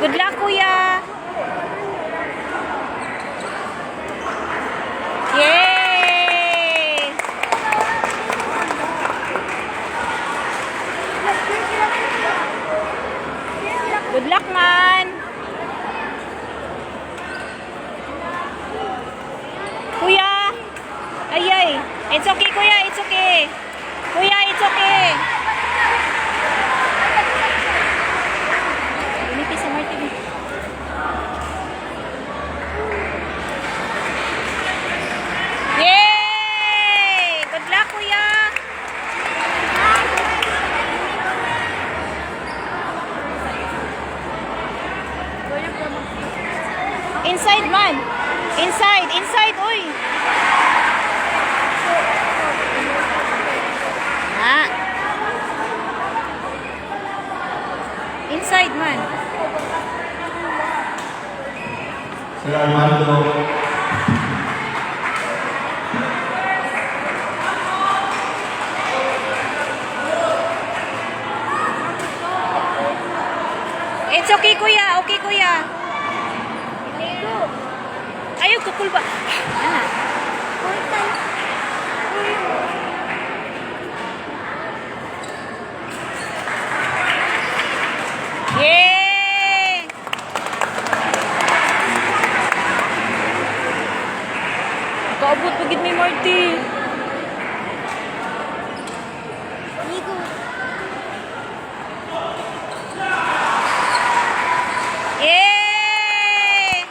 Good luck, kuya. Yay! Good luck, man. Kuya. Ay. It's okay, kuya. It's okay. Kuya, it's okay. Binipis sa Martin. Yay! Good luck, kuya. Inside, man. Inside, uy. Ah. Inside, man. Sir Armando. It's okay, kuya. Okay, kuya. Ayaw, kukul ba? Ah. Yay! Kaabot pagid may Marty. Yay!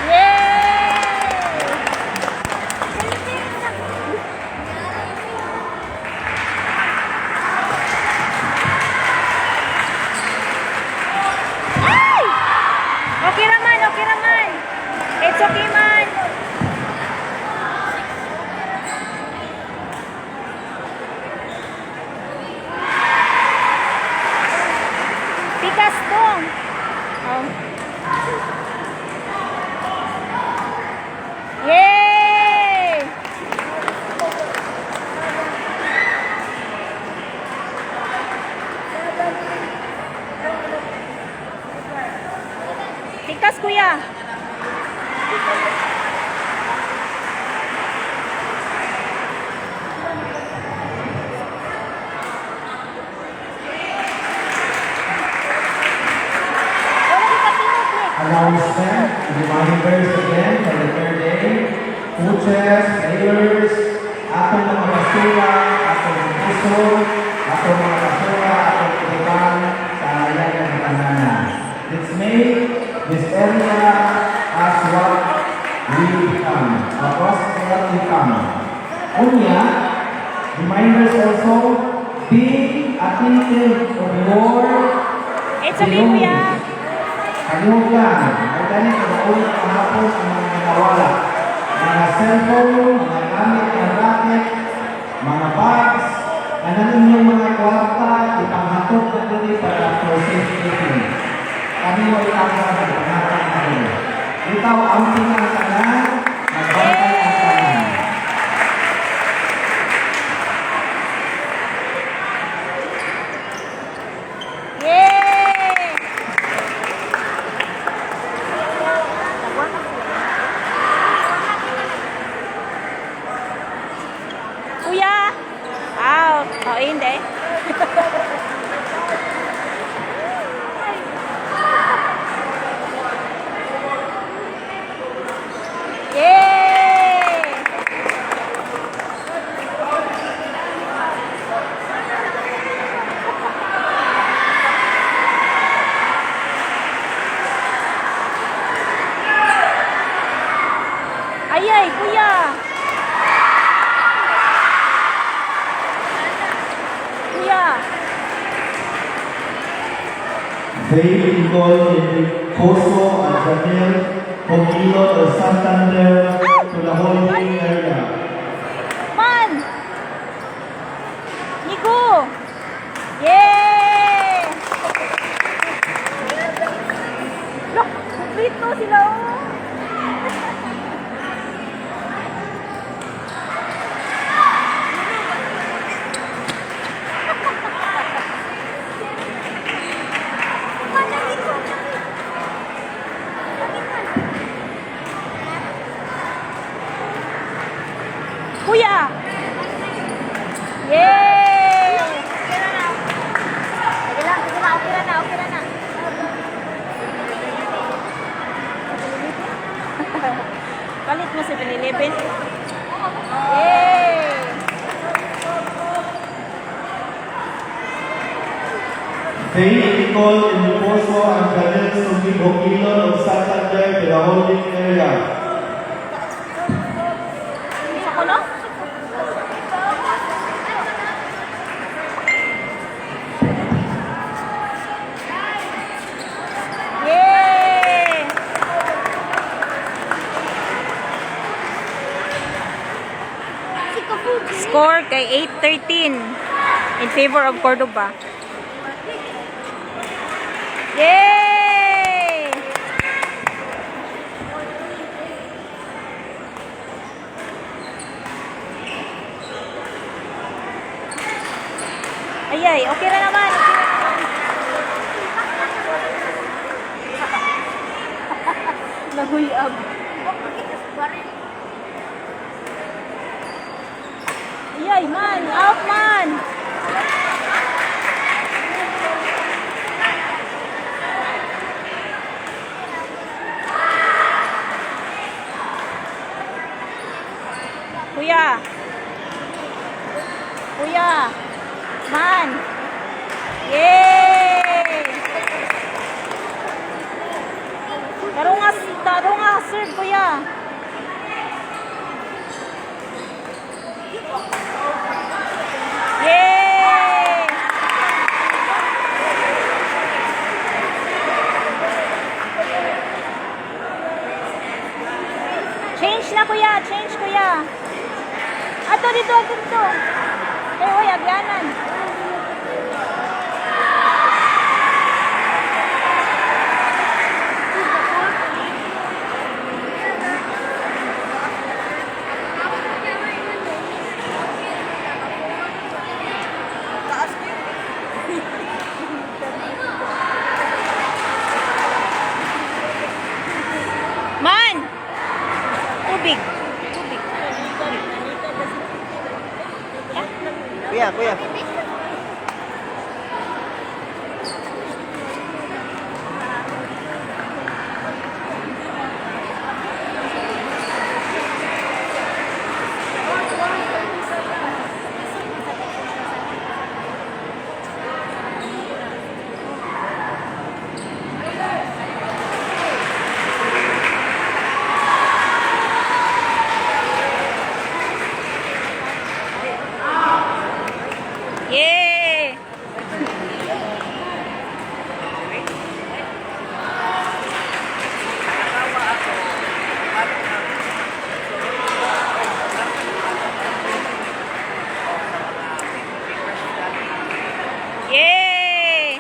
Yay! Ay! Okay naman. It's okay, man. Pikas tong. Oh. Yay! Pikas, kuya. Announcement, reminders again for the third day. Coaches, players, atong mga basura, atong puso, atong mga basura, atong kulitan, sa alayan ng tahanan. Let's make this area as what we become. Tapos, what we become. Unya, reminders also, be attentive of your It's okay, kuya. Kalimutan lang, ay ganit na maunang kahapon ang mga nawala. Mga cellphone, mga gamit ng racket, mga bags, kanan inyong mga kwarta, ipanghatod na dili para for safety. Kami mo itawag sa pangatang natin. Itaw ang pinangkanan, magbantay ang kanan. Yay! Kuya! Oh, hindi. Yay! Ayay, kuya! Kuya! Faye, Nicole, Koso, at Daniel, Bogilo of Santander to the holding area. Man! Nico! Yay! Look! Complete to sila oh! Kuya! Yay! Okay na. Okay na. Palit mo si Pinilipin. Yay! Faye Nicole Imposo and Janet Sugi Bogilo of Santander to the holding area. Isa ko no? Yay! Score kay 8-13 in favor of Cordoba. Yay! Ayay, okay na naman. Nahuyab. Ayay, man. Out, man. Kuya. Kuya. Man. Yay! Taro nga, serve, kuya. Yay! Change na, kuya. Change, kuya. Ato dito. Uy, agyanan. Man! Tubig. Kuya. Yay! Yay!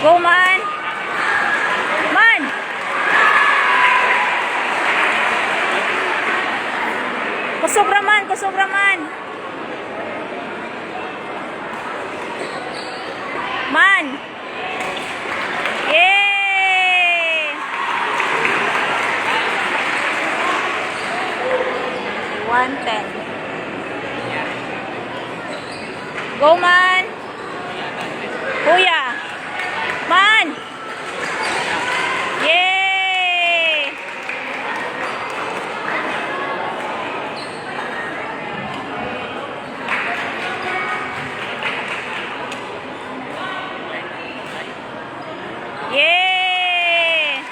Go, man! Man! Kusog raman! Man! Yay! 110. Go, man! Kuya! Man! Yay! Yay!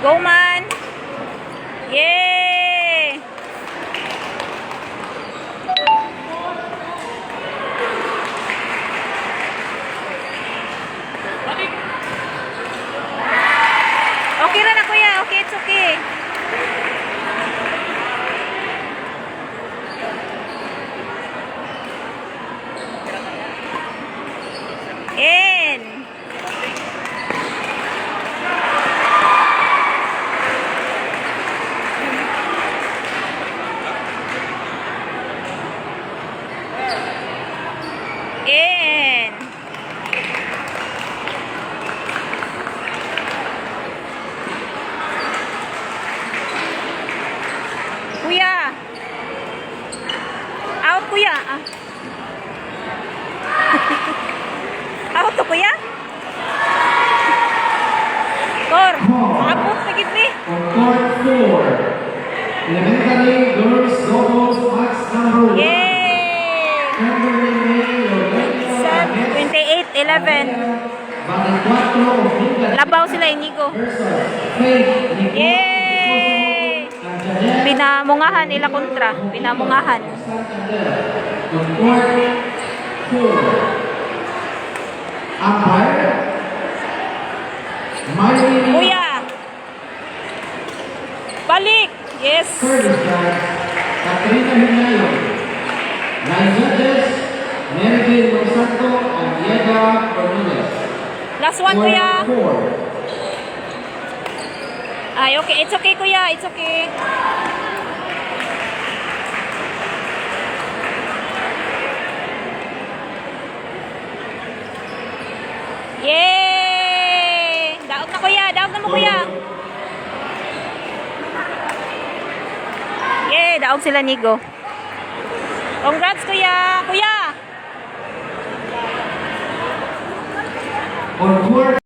Go, man! okay. In. In. Kuya. Out, kuya. Ah. Out to, kuya. Kor. Abot sa gitni. On court 4, elementary girls doubles max number 1. Yay! Kimberly May Lorenzo 28-11. Bali 4 Hingan Labaw sila, Inigo. versus Faith Nicole Yay! and Janet Pinamungahan nila kontra. Pinamungahan. Santander. On court 4, umpire Miley Kuya. Balik. Yes. Service judge Katrina Hinayon. Nine judges Mervin Monsanto and Diego Cornelius. Last one, kuya. Four. Ay, okay. It's okay, kuya. It's okay. Yay! Daog na, kuya. Daog na mo, kuya. Yay! Daog sila, Nigo. Congrats, kuya. Kuya! On court